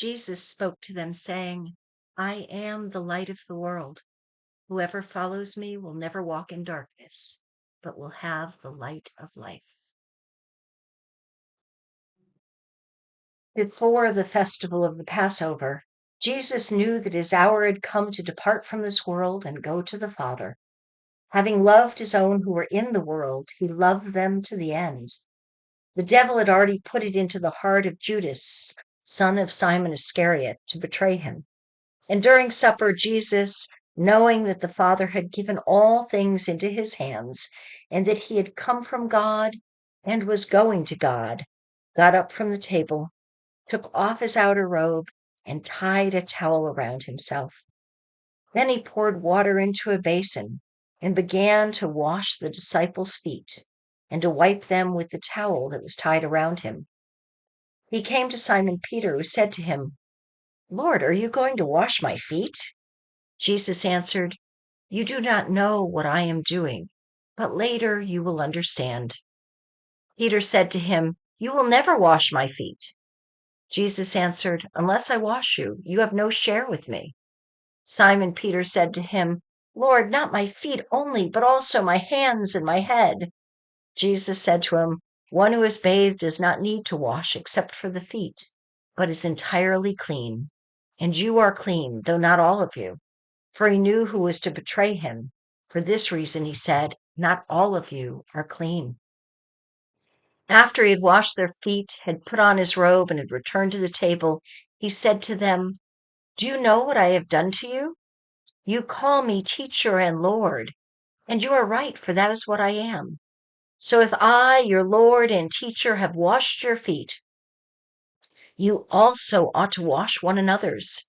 Jesus spoke to them, saying, I am the light of the world. Whoever follows me will never walk in darkness, but will have the light of life. Before the festival of the Passover, Jesus knew that his hour had come to depart from this world and go to the Father. Having loved his own who were in the world, he loved them to the end. The devil had already put it into the heart of Judas, son of Simon Iscariot, to betray him. And during supper, Jesus, knowing that the Father had given all things into his hands, and that he had come from God and was going to God, got up from the table, took off his outer robe, and tied a towel around himself. Then he poured water into a basin and began to wash the disciples' feet and to wipe them with the towel that was tied around him. He came to Simon Peter, who said to him, Lord, are you going to wash my feet? Jesus answered, You do not know what I am doing, but later you will understand. Peter said to him, You will never wash my feet. Jesus answered, Unless I wash you, you have no share with me. Simon Peter said to him, Lord, not my feet only, but also my hands and my head. Jesus said to him, One who is bathed does not need to wash except for the feet, but is entirely clean. And you are clean, though not all of you. For he knew who was to betray him. For this reason, he said, Not all of you are clean. After he had washed their feet, had put on his robe, and had returned to the table, he said to them, Do you know what I have done to you? You call me teacher and Lord, and you are right, for that is what I am. So if I, your Lord and teacher, have washed your feet, you also ought to wash one another's.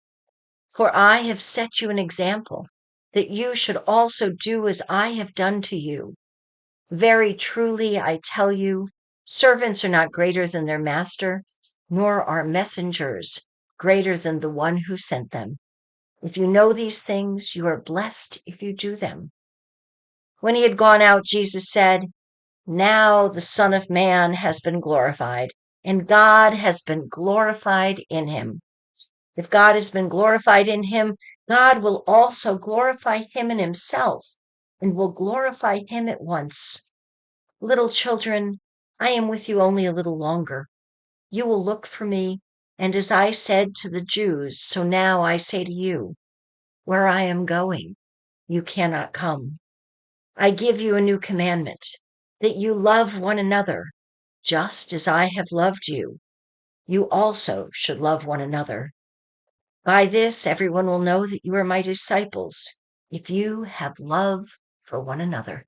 For I have set you an example, that you should also do as I have done to you. Very truly, I tell you, servants are not greater than their master, nor are messengers greater than the one who sent them. If you know these things, you are blessed if you do them. When he had gone out, Jesus said, Now the Son of Man has been glorified, and God has been glorified in him. If God has been glorified in him, God will also glorify him in himself and will glorify him at once. Little children, I am with you only a little longer. You will look for me, and as I said to the Jews, so now I say to you, where I am going, you cannot come. I give you a new commandment, that you love one another, just as I have loved you. You also should love one another. By this, everyone will know that you are my disciples, if you have love for one another.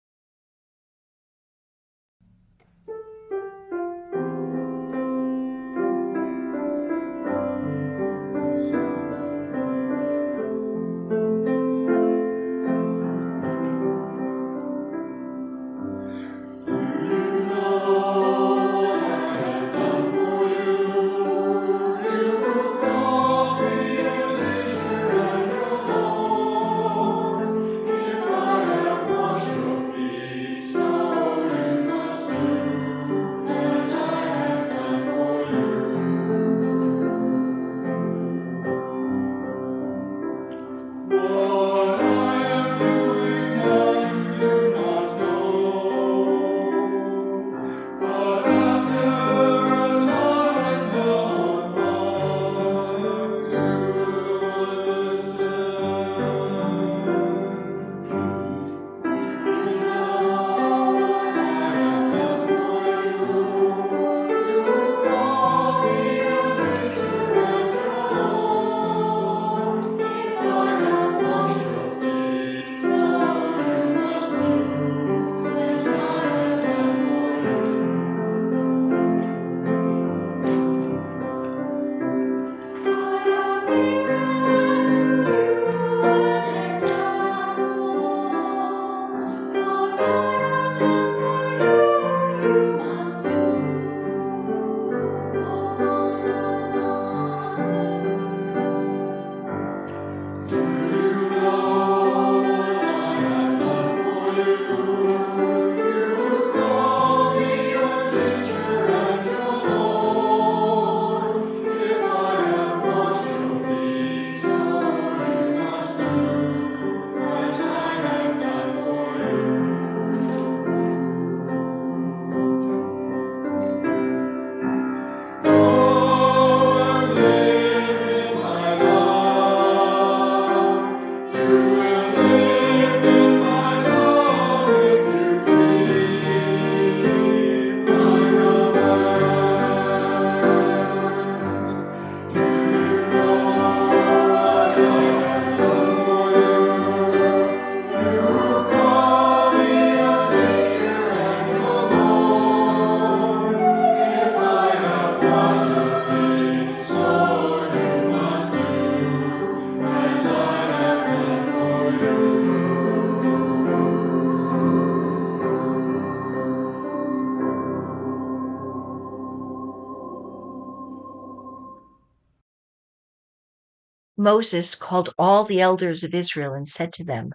Moses called all the elders of Israel and said to them,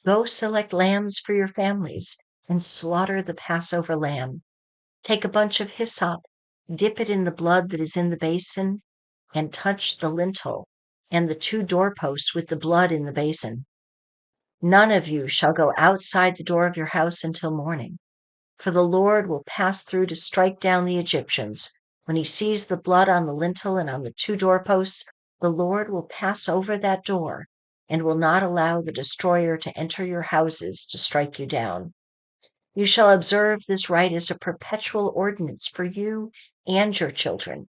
go select lambs for your families and slaughter the Passover lamb. Take a bunch of hyssop, dip it in the blood that is in the basin, and touch the lintel and the two doorposts with the blood in the basin. None of you shall go outside the door of your house until morning, for the Lord will pass through to strike down the Egyptians. When he sees the blood on the lintel and on the two doorposts, the Lord will pass over that door and will not allow the destroyer to enter your houses to strike you down. You shall observe this rite as a perpetual ordinance for you and your children.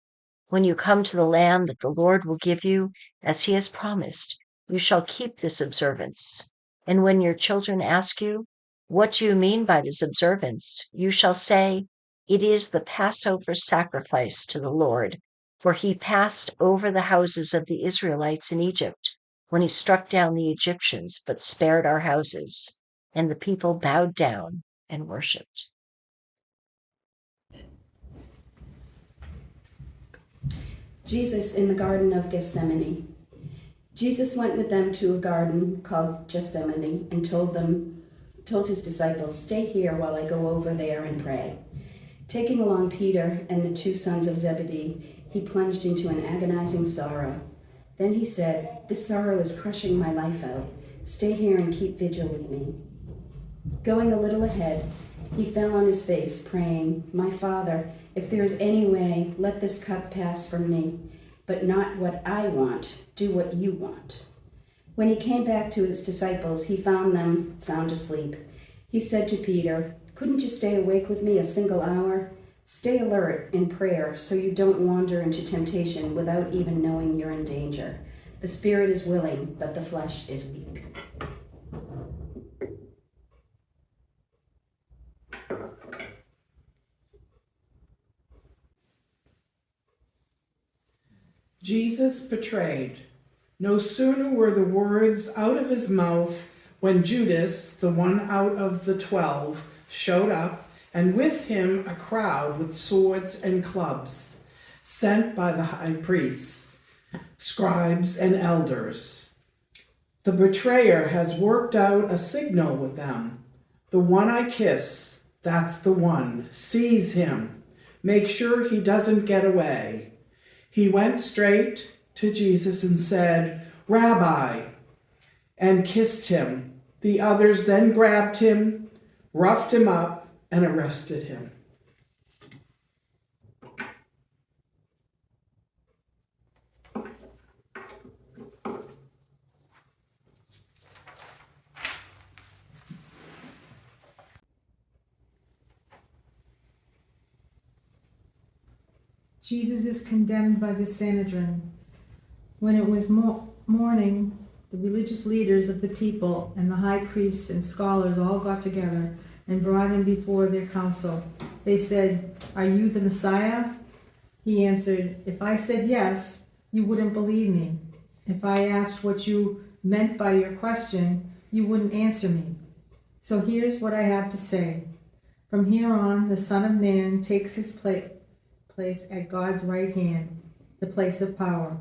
When you come to the land that the Lord will give you, as he has promised, you shall keep this observance. And when your children ask you, what do you mean by this observance? You shall say, it is the Passover sacrifice to the Lord, for he passed over the houses of the Israelites in Egypt when he struck down the Egyptians, but spared our houses. And the people bowed down and worshipped. Jesus in the Garden of Gethsemane. Jesus went with them to a garden called Gethsemane and told his disciples, stay here while I go over there and pray. Taking along Peter and the two sons of Zebedee, he plunged into an agonizing sorrow. Then he said, this sorrow is crushing my life out. Stay here and keep vigil with me. Going a little ahead, he fell on his face, praying, "My Father, if there is any way, let this cup pass from me, but not what I want, do what you want." When he came back to his disciples, he found them sound asleep. He said to Peter, "Couldn't you stay awake with me a single hour? Stay alert in prayer so you don't wander into temptation without even knowing you're in danger. The spirit is willing, but the flesh is weak." Jesus betrayed. No sooner were the words out of his mouth when Judas, the one out of the 12, showed up, and with him a crowd with swords and clubs, sent by the high priests, scribes, and elders. "The betrayer has worked out a signal with them. The one I kiss, that's the one. Seize him. Make sure he doesn't get away." He went straight to Jesus and said, "Rabbi," and kissed him. The others then grabbed him, roughed him up, and arrested him. Jesus is condemned by the Sanhedrin. When it was morning, the religious leaders of the people and the high priests and scholars all got together and brought him before their council. They said, "Are you the Messiah?" He answered, "If I said yes, you wouldn't believe me. If I asked what you meant by your question, you wouldn't answer me. So here's what I have to say. From here on, the Son of Man takes his place at God's right hand, the place of power."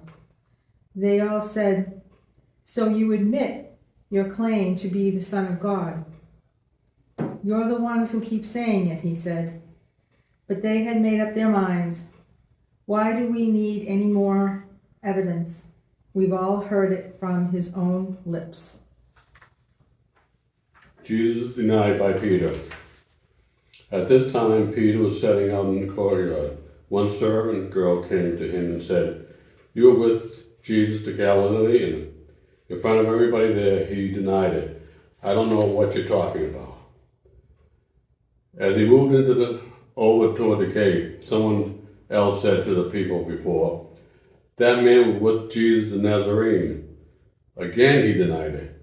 They all said, "So you admit your claim to be the Son of God?" "You're the ones who keep saying it," he said. But they had made up their minds. "Why do we need any more evidence? We've all heard it from his own lips." Jesus denied by Peter. At this time, Peter was setting out in the courtyard. One servant girl came to him and said, "You were with Jesus the Galilean." In front of everybody there, he denied it. "I don't know what you're talking about." As he moved over toward the gate, someone else said to the people before, "That man was with Jesus the Nazarene." Again, he denied it,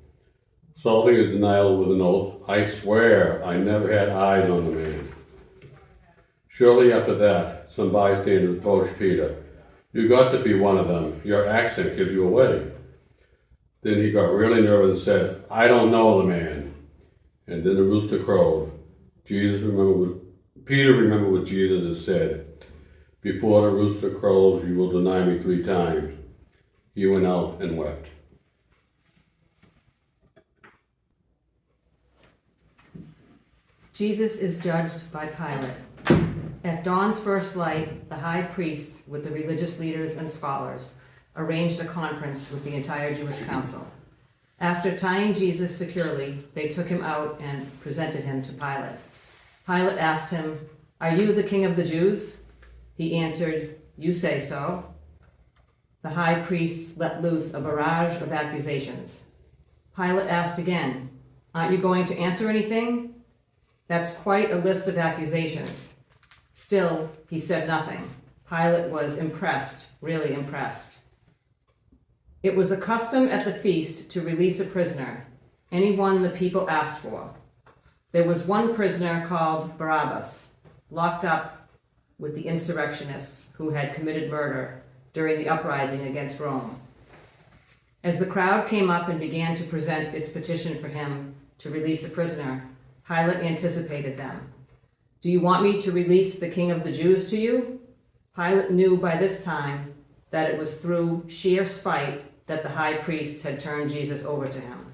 salting his denial with an oath, "I swear I never had eyes on the man." Shortly after that, some bystanders approached Peter. "You got to be one of them. Your accent gives you away." Then he got really nervous and said, "I don't know the man." And then the rooster crowed. Peter remembered what Jesus had said, "Before the rooster crows, you will deny me 3 times." He went out and wept. Jesus is judged by Pilate. At dawn's first light, the high priests, with the religious leaders and scholars, arranged a conference with the entire Jewish council. After tying Jesus securely, they took him out and presented him to Pilate. Pilate asked him, "Are you the king of the Jews?" He answered, "You say so." The high priests let loose a barrage of accusations. Pilate asked again, "Aren't you going to answer anything?" That's quite a list of accusations. Still, he said nothing. Pilate was impressed, really impressed. It was a custom at the feast to release a prisoner, anyone the people asked for. There was one prisoner called Barabbas, locked up with the insurrectionists who had committed murder during the uprising against Rome. As the crowd came up and began to present its petition for him to release a prisoner, Pilate anticipated them. "Do you want me to release the king of the Jews to you?" Pilate knew by this time that it was through sheer spite that the high priests had turned Jesus over to him.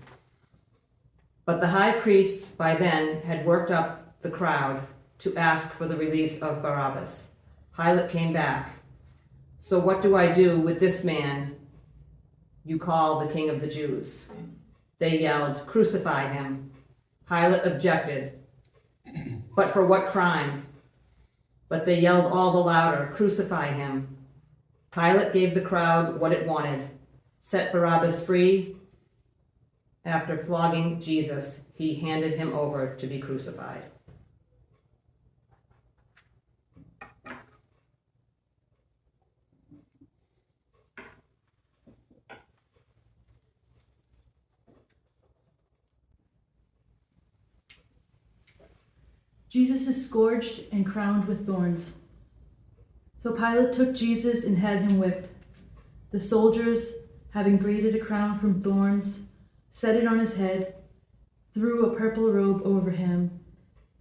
But the high priests by then had worked up the crowd to ask for the release of Barabbas. Pilate came back. "So what do I do with this man you call the king of the Jews?" They yelled, "Crucify him." Pilate objected. But for what crime? But they yelled all the louder, "Crucify him." Pilate gave the crowd what it wanted, set Barabbas free. After flogging Jesus, he handed him over to be crucified. Jesus is scourged and crowned with thorns. So Pilate took Jesus and had him whipped. The soldiers, having braided a crown from thorns, set it on his head, threw a purple robe over him,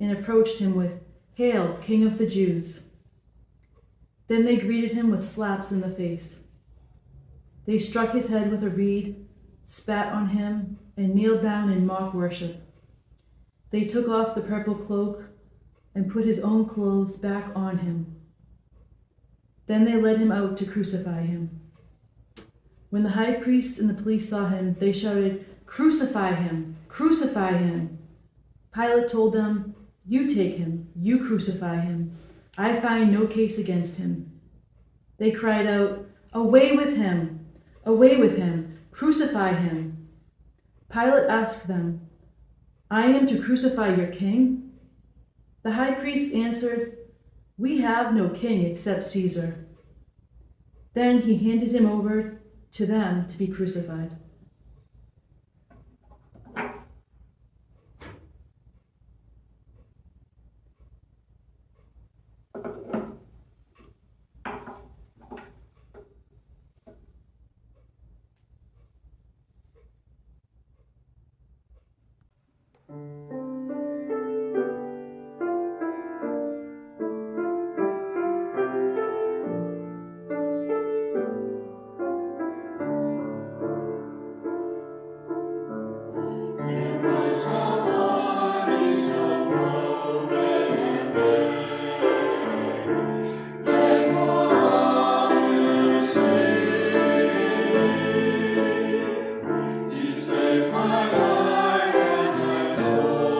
and approached him with, "Hail, King of the Jews!" Then they greeted him with slaps in the face. They struck his head with a reed, spat on him, and kneeled down in mock worship. They took off the purple cloak and put his own clothes back on him. Then they led him out to crucify him. When the high priests and the police saw him, they shouted, "Crucify him! Crucify him!" Pilate told them, "You take him, you crucify him. I find no case against him." They cried out, "Away with him! Away with him! Crucify him!" Pilate asked them, "I am to crucify your king?" The high priest answered, "We have no king except Caesar." Then he handed him over to them to be crucified. He saved my life and my soul.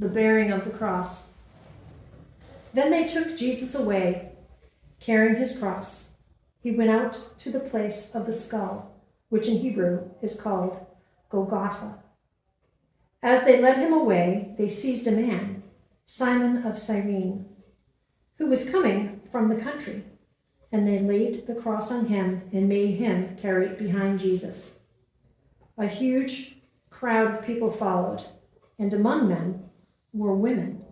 the bearing of the cross. Then they took Jesus away, carrying his cross. He went out to the place of the skull, which in Hebrew is called Golgotha. As they led him away, they seized a man, Simon of Cyrene, who was coming from the country, and they laid the cross on him and made him carry it behind Jesus. A huge crowd of people followed, and among them were women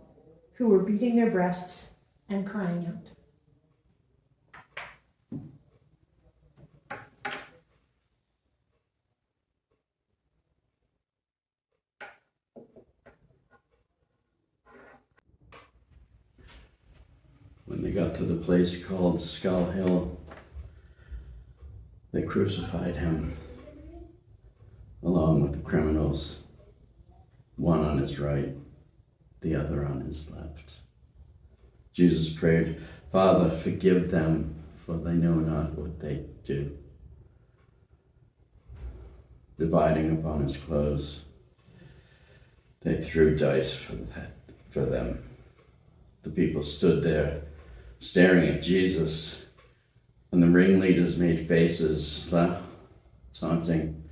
who were beating their breasts and crying out. When they got to the place called Skull Hill, they crucified him along with the criminals, one on his right, the other on his left. Jesus prayed, "Father, forgive them, for they know not what they do." Dividing upon his clothes, they threw dice for them. The people stood there, staring at Jesus, and the ringleaders made faces, taunting.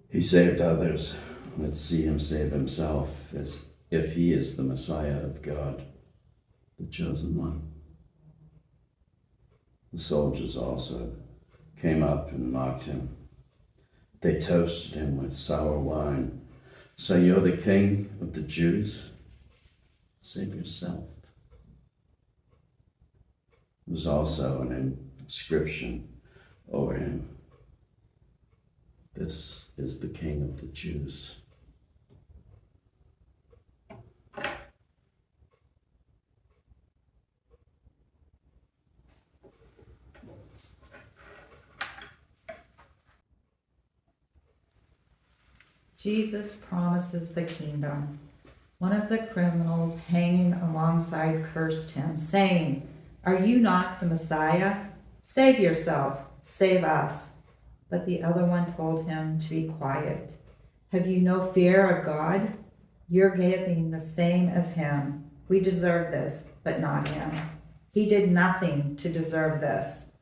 He saved others. Let's see him save himself, as if he is the Messiah of God, the chosen one. The soldiers also came up and mocked him. They toasted him with sour wine. "So you're the king of the Jews? Save yourself." There was also an inscription over him. "This is the King of the Jews." Jesus promises the kingdom. One of the criminals hanging alongside cursed him, saying, "Are you not the Messiah? Save yourself, save us." But the other one told him to be quiet. "Have you no fear of God? You're getting the same as him. We deserve this, but not him. He did nothing to deserve this."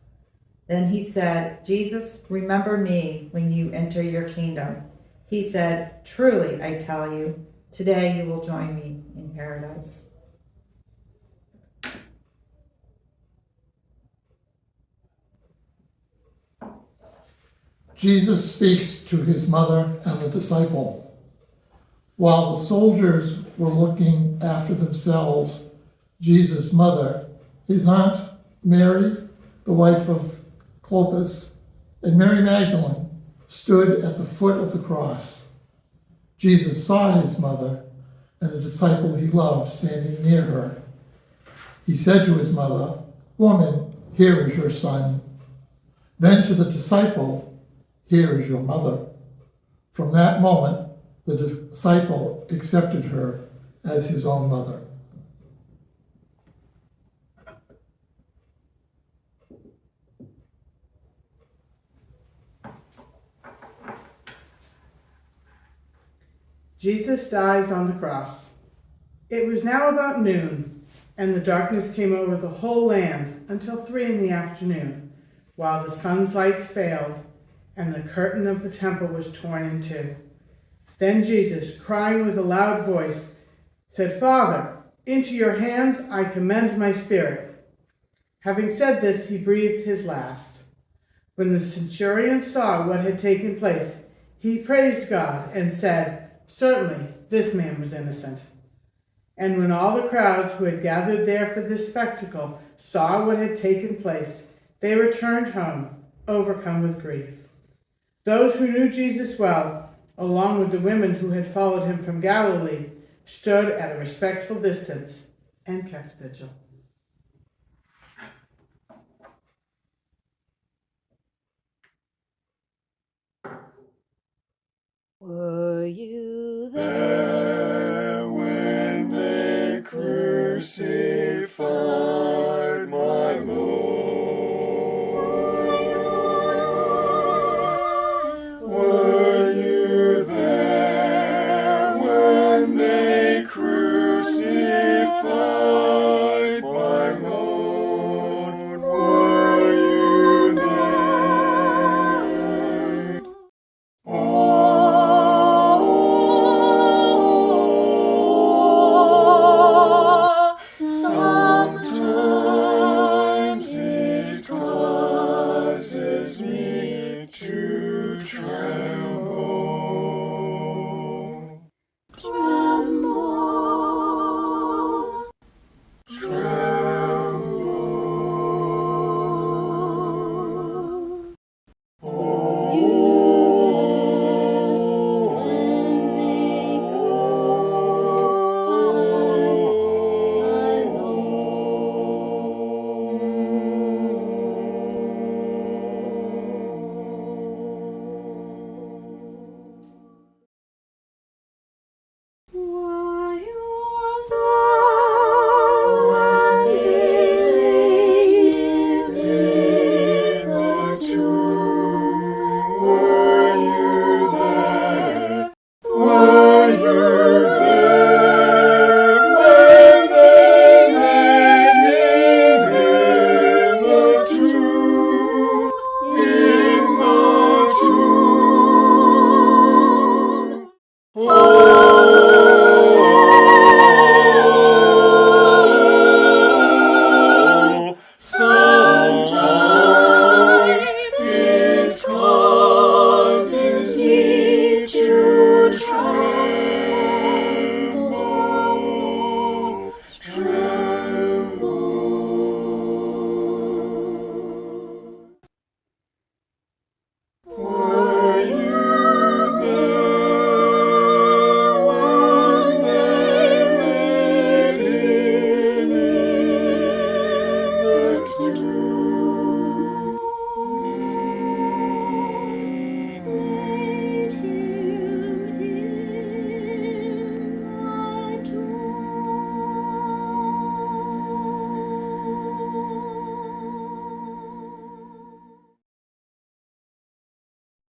Then he said, "Jesus, remember me when you enter your kingdom." He said, "Truly, I tell you, today you will join me in paradise." Jesus speaks to his mother and the disciple. While the soldiers were looking after themselves, Jesus' mother, his aunt Mary, the wife of Clopas, and Mary Magdalene stood at the foot of the cross. Jesus saw his mother and the disciple he loved standing near her. He said to his mother, "Woman, here is your son." Then to the disciple, "Here is your mother." From that moment, the disciple accepted her as his own mother. Jesus dies on the cross. It was now about noon, and the darkness came over the whole land until 3 p.m, while the sun's lights failed and the curtain of the temple was torn in two. Then Jesus, crying with a loud voice, said, "Father, into your hands I commend my spirit." Having said this, he breathed his last. When the centurion saw what had taken place, he praised God and said, "Certainly, this man was innocent." And when all the crowds who had gathered there for this spectacle saw what had taken place, they returned home, overcome with grief. Those who knew Jesus well, along with the women who had followed him from Galilee, stood at a respectful distance and kept vigil.